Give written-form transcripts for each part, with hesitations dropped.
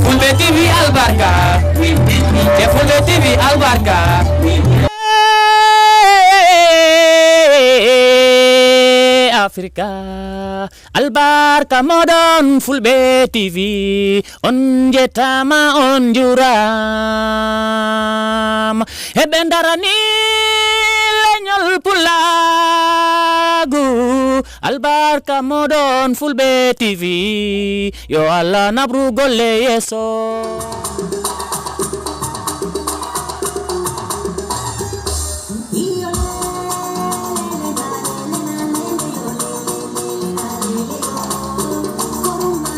Fulbe TV albarka te Fulbe TV albarka Africa albarka modon Fulbe TV on jetama on juram hebe darani leñol pulagu albarka modon Fulbe TV yo Allah nabru golle yeso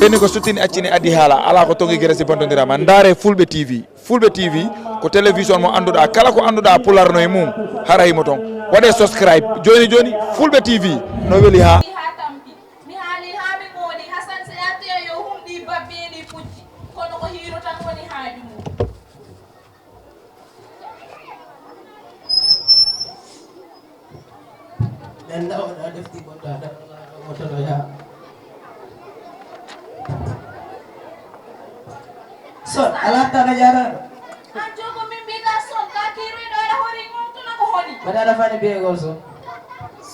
eni ko sottini accini addi haala ala ko tongi gere si bontondirama ndaare Fulbe TV ko télévision mo anduɗa kala ko anduɗa pularno e mum harayimo ton waɗe subscribe joni joni Fulbe TV no weeli ha mi haali ha mi moodi Hasan so yattoyo yo humɗi babbeɗi pucci kono ko hiiro tan woni haaju mum men oɗo defti goɗɗo otoɗo ya son ala tana jarano an jogo min mbiɗa son ka kiruiɗo eɗa hori gomtuna ko honi mbaɗaɗa fani biyegol so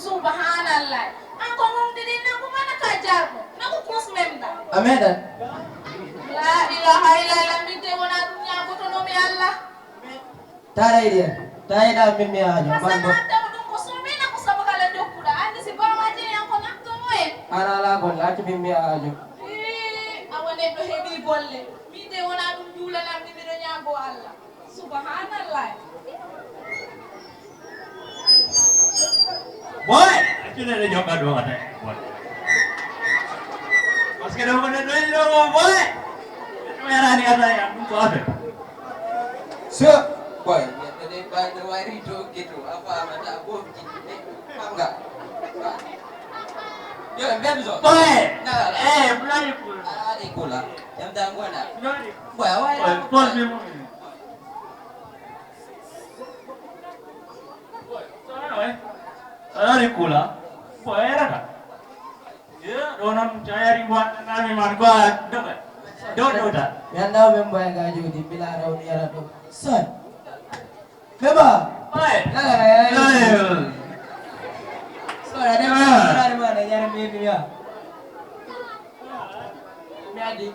subhanallah an ko gomdiɗi nanko mana ka jarɗo nako kus memɗa a meɗan la ilaha illallah min de wona ɗum ñagotonomi allah taɗayɗi en tawiɗa min mi haaju asana taw ɗum ko sumina ko saabu kala jokkuɗa andi si bamaji en ko naftomo en ana ala golle accu min mi haaju awa neɗɗo heeɓi golle min de wona ɗum juulanam ni miɗo ñaago allah subhanallah boy accunede joɓɓa ɗo ata par ce que ɗo wone ɗoyni ɗo mo boy ɗum yarani ata yan ɗum ko affaire so boy neɗɗo de ɓaɗo wari to gueto a famata ɓofti manga yo mbemso boy bulani aɗa kula jamta goɗa boy a wawi pol mi ari kula boy erata ɗo noon tayari waɗanami man ko dow ta mi andaw men boy ga jodi bila rawni yara ɗo son beba boy son aɗa mana yara mimiya mi adi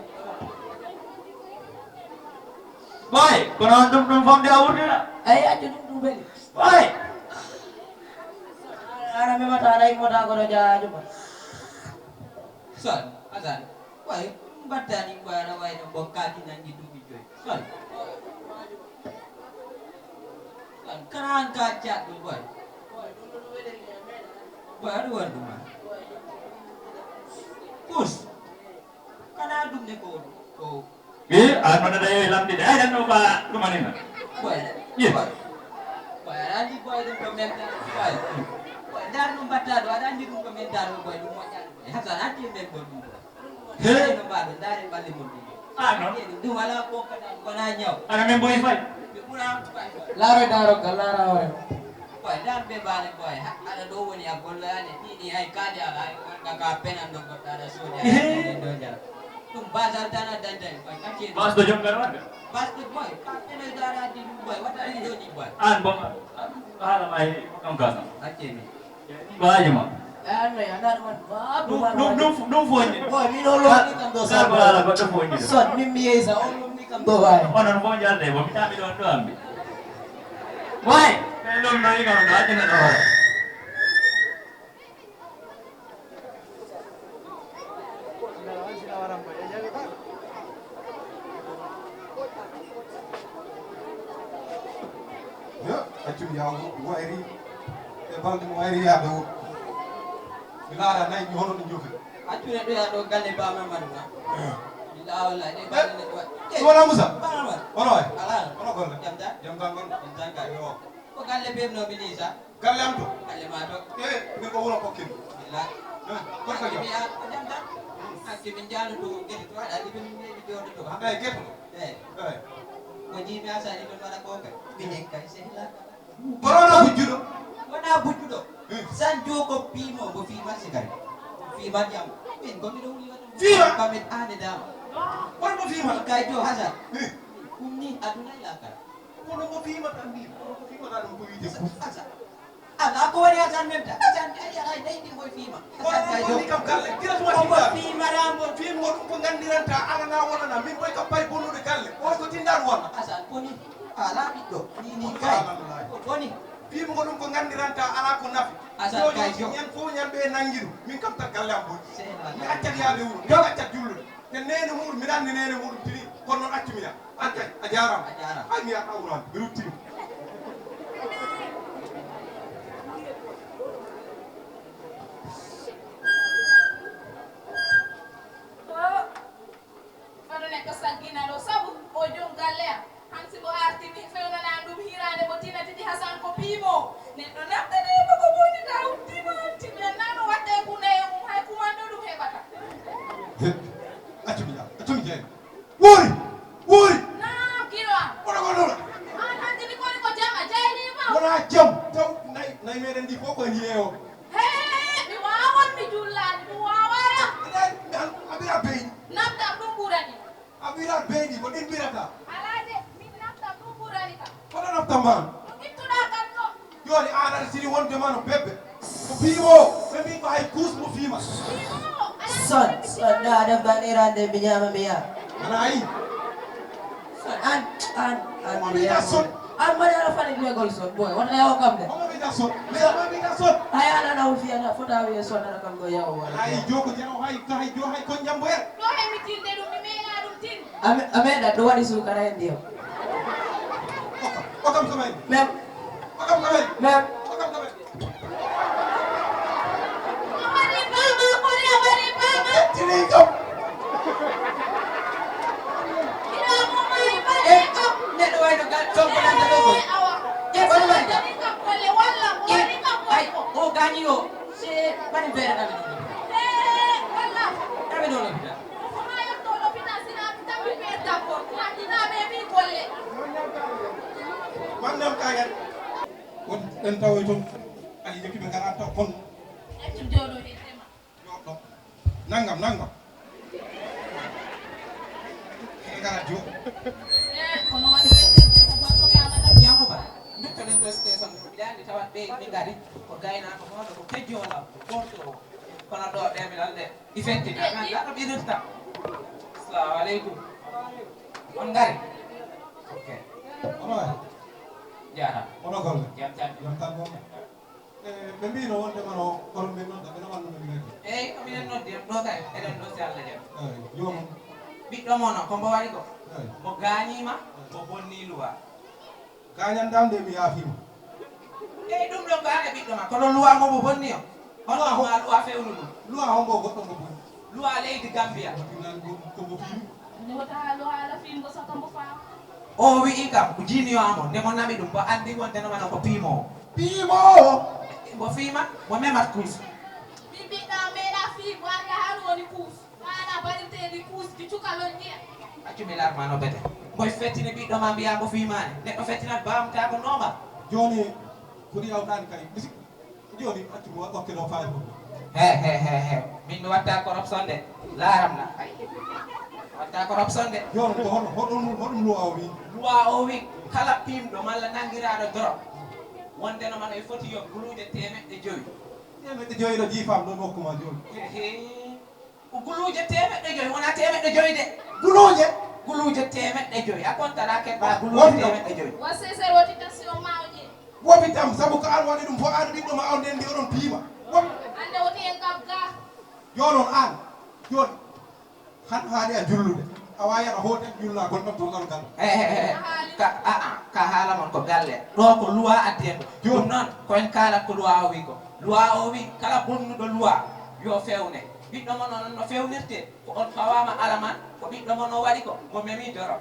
boy kono ɗum famde a wurdira ay accu ɗum ɓeli boy ana memata aɗa immota kono jaajo ma son asan boy mbattani boy aɗa wayno bokkaki nangi duuɓi joyi son kana an ka catɗo boy boy aɗa wanduma pus kana ɗum ne ko an noɗaɗa yo lamɗide ay ɗanɗo ba ɗumanina boy ye boy aɗa andi boy ɗum ko memta boy boy dar ɗum mbatta ɗo aɗa andi ɗum ko menta ɗo boy ɗum moƴƴani boy hasan andi men bo ɗum no mbaɗo ndaare ɓalli mon ɗum ɗum wala bokkata wona ñaw ana men boy fay ɓe ɓura laaroy daroggal laara hoore boy dar ɓe mbaale boy aɗa ɗo woni a gollani ɗiɗi hay kaali ala wonga ka penan ɗo goɗɗo aɗa soodi aɗa ɗo jara ɗum basal tan a dañtani boy kacce bas ɗo jongar wadde bas ɗo boy ka pene dara di ɗum boy waɗa ɗiɗoɗi boy an bo haala ma ɗon gasam acce mi baji ma annoy aɗa ɗum foñi boy min o lomni kam ɗo ala goɗɗo foñi son min mi yeysa o lomni kam ɗo wawi onon fo jalde bo mi tami ɗon ɗo ambi way ɓe lomnoyi kam ɗo addina ɗo hoore accum yawgo wayri e balɗe mo wayri yaade o mi laara nayi mi hono ɗo jogi accune ɗo ya ɗo galle bamamadou ma illa walla ɗe balle ɗo wona Moussa bamamad ono way ala ono gonɗa jamta jam tan gonɗa jamta yo ko galle bebnomi ni sa galle am to galle ma to e min ko wuro kokkin illa gorko jam mi ya ko jamta hakke min jaalu to gueɗe to aɗa ɗiɓe min neɗi jooɗo to hande e gueto eyi eyi ko jimi asani ɗon waɗa ko kay minen kay sehla konono bujjuɗo wona bujjuɗo san joko piimo mo fiima sigari fiima jam min komiɗo wuliga ɗum Fiima? kamin ane dama Kono mo fima Kay jo Hasan. Kumni aduna ilaka. kono mo fima tan ni kono mo fima tan ko yide Hasan. Ala ko wari Hasan men ta. Hasan ay ay dai di moy fima. kono mo ni kam galle kila tuma Ko fima fima rambo. fim mo ko gandiranta ala na wona na min boy ka pay bonnude galle o ko tindar wona Hasan koni. Ala biddo. Ni kay. Koni. fim ko dum ko gandiranta ala ko nafi Asa kay jo. ñen fo ñan be nangiru min kam ta galle am bon Sena. mi accat yaade wuro mi accat jullude te nene muɗum mi dandi nene muɗum tiri kono noon accumi ya ankay a jarama A jarama. ay mi yata wuran mi ruttimi Oɗo neɗɗo sagginaɗo sabu o jom galle am hansi mo artini fewnana ɗum hirande mo tinatidi Hasan ko piimo neɗɗo naftanima ko woni ka uttima timmen nano watte kunaye mum hay kumanɗo ɗum heɓata accumi jeeni wori wori nam kilo am oɗo gonnoɗo an handini koni ko jam a jaynima wona jam taw nayi meɗen ndi fof koye yeewo he mi wawon mi jullani mi wawaya a ɓira beyɗi naftam ɗum ɓurani a ɓira beyɗi ko ɗin ɓirata alaade min naftam ɗum ɓurani kam kono naftamman ɗum ittuɗa kam ɗo joni an aɗa siri wondema no bebbe ko piimo ɓe mbi ko hay kuus mo fiima piimo Son, son da ada banirande binyama biya. ana ayi Son an Mo wiita son An mari ala fani dwe gol son boy. Wata yawo kam de. omo wiita son mais omo wiita son Ay ala na ufiya na fota wi son ala kam go yawo wala. ay joko jeno hay hay ko jambo yer ɗo hemi tilde ɗum mi meeɗa ɗum tin Ameda do wadi su kara en dio. okam kamay Mem okam kamay mem okam kamay amari bama kori amari bama tini kam ina mo mai bari eh ne do way do gal to ko nan do ko. awa Ye ko ɗum waɗi? ni kam kolle walla mo woni kam Ay ko o gani o. Se bani bere na bi. walla Tabe do lo bi. ma yotto l'hôpital sina tammi per d'accord na dina be mi kolle man dem kayen won en tawoy ton ay jeki be gara taw kon accu joɗo de tema yoɗɗo nangam nangam gara jo kono waɗi ko baso kama dam Yanko ba. Ndukka len to station bi dandi tawat be be ngari ko gayna ko hono ko kejjo wala ko to kono do de mi dalde ifetti na da bi rutta. Assalamu alaikum. On ngari. Okay. ono ay Jara. ono golle Jam jam. jam tan gonga ɓe mbino wondema no kono ɓe noon ɓe wanno no minete Eh ko minen noddi do kay eden do Allah jam. ay jomum Biddo mono ko mbo wari ko. ay Mo ganima mo bonni luwa. gañandamde mi yaafima Eh dum do gaane biddo ma kono luwa mo bonni o. Hono ma luwa fewnu dum. loi hombo goɗɗo ngo boni Luwa leydi Gambia. tinan kombo fiimi ne wata halo hala film go sakambo fa O wi kam jini amo ne mo nami dum bo andi wonde no man ko pimo. piimo Bo fima mo memat kus. bibiɗɗa meeɗa film wanda har woni puus waɗa baɗirteɗi puus di cukalon ndiya Accumi larmano bete. Boy fettini ɓiɗɗo ma mbiya mo fimani. Neɗɗo fettinat bamta ko normal. joni kodi yawtani kay musik joni accumi okke ɗo fayi fof He. Min mi watta corruption de. Laram na. Watta corruption de. joni ko hoɗum loi o wi Luwa o wi kala pimɗo malla nangiraɗo drop. Wonde no man e foti yo guluje temeɗɗe joyi. temeɗɗe joyiɗo jiifam ɗon hokkuma joni Ko guluje temeɗɗe joyi wona temeɗɗe joyi de. guluje Guluje temeɗɗe joyi. A kontata keɓa guluje temeɗɗe joyi. wa sésér wotitation mawƴe woɓi tam saabu ko an waɗi ɗum fo an ɓiɗɗo ma on nden ndi oɗon piima woɓi ande woti en gab ga jonon an joni han haaɗi a jullude a wawi aɗa hoote julla gonɗon to ngal ngal Ka haala mon ko galle ɗo ko luwa addien ɗum noon koyen kalat ko luwa o wi ko luwa o wi kala bonnuɗo luwa yo fewne ɓiɗɗo mon noon no fewnirte ko on fawama alaman ko ɓiɗɗo mon o waɗi ko mo memi doro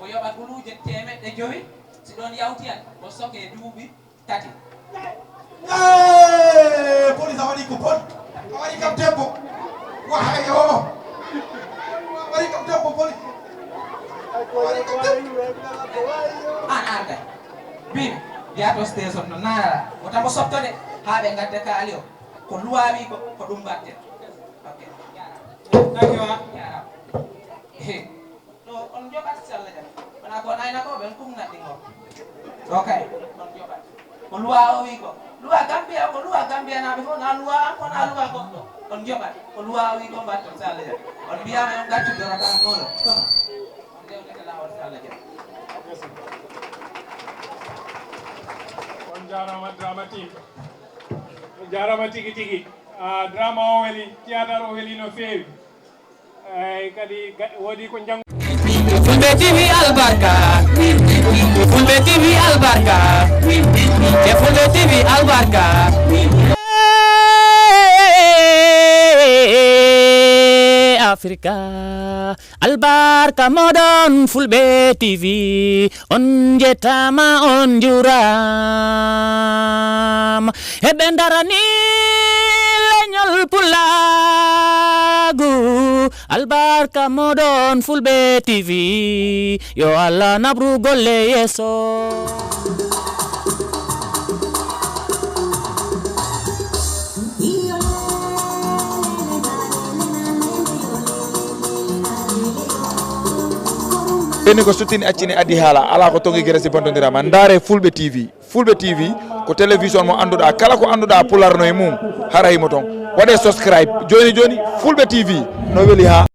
o yoɓa guluje temeɗɗe joyi si ɗon yawtiyan o soke duuɓi tati police a waɗi ko bon a waɗi kam debbo wahay o a waɗi kam debbo police a waɗi kam debbo an kay bimi yato station no narara wotamo sottode ha ɓe gadde kaali o ko luwa wi ko ɗum batten ok jarama no on joɓat si Allah jaɓi wona ko aynako ɓen kumnaɗɗingo okay on joɓat ko loi o wi ko loi Gambia ko loi Gambia naɓe fof na loi an kona loi goɗɗo on joɓat ko loi o wi ko mbatton si Allah jaɓi on mbiyama on gaccu dorota ngolo koma on dewnete lawol si Allah jaɓi on jarama drama team on jarama tigi tigi drama o weli théâtre o weli no feewi kadi woodi ko jang Fulbe TV albarka Fulbe TV albarka e Fulbe TV albarka Africa albarka modon Fulbe TV on jetama on juram e bendarani leñol pulagu albarka modon Fulbe TV yo Allah nabru golle yeso ɓeni ko suttini accini addi haala ala ko tongi guere si bontodirama ndaare Fulbe TV Fulbe TV ko télévision mo annduɗa kala ko annduɗa pularno e mum hara himo ton waɗe subscribe joni joni Fulbe TV no weeli ha